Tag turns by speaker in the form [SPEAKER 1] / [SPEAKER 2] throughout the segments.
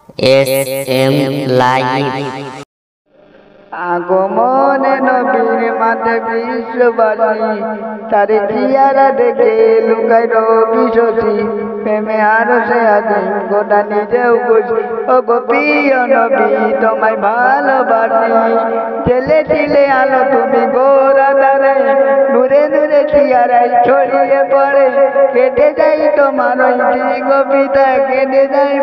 [SPEAKER 1] SM Live
[SPEAKER 2] আগমনে নবীর মাঠে বিশ্ববাসী তারে জিয়ারা দেখে লুকায় রবি শশী প্রেমে আরো সে আজিম গোটা নিজেও বুঝি ও গো প্রিয় নবী তোমায় ভালোবাসি জেলে ছিলে আলো তুমি গোরা দারে নূরে নূরে জিয়ারাই ছড়িয়ে পড়ে কেটে যাই তোমার ওই কবিতা কেটে যাই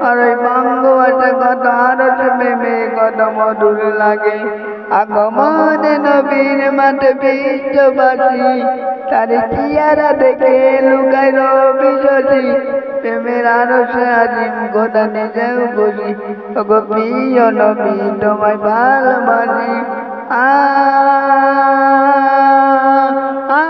[SPEAKER 2] আর ওই বাঙ্গু আছে কত আরো প্রেমে কত মধুর লাগে আগমনে নবীর মাঠে বিশ্ববাসী তার চেহারা দেখে লুকায় রবি শশী প্রেমের আরো সে আজিম গোটা নিজেও বুঝি ওগো প্রিয় নবী তোমায় ভালোবাসি আ আ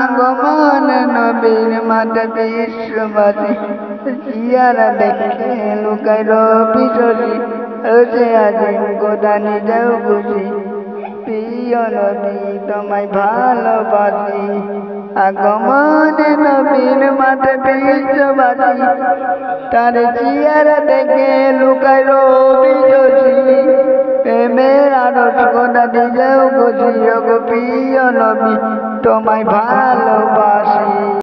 [SPEAKER 2] আগমনে নবীর মাঠে বিশ্ববাসী জিয়ারা দেখে লুকায় রবি শশী রোজে আজিম গোটা নিজেও বুঝি প্রিয় নবী তোমায় ভালোবাসি আগমনে নবীর মাঠে বিশ্ববাসী তার চেহারা দেখে লুকায় রবি শশী প্রেমের আরশ গোটা নিজেও বুঝি ওগো প্রিয় নবী তোমায় ভালোবাসি।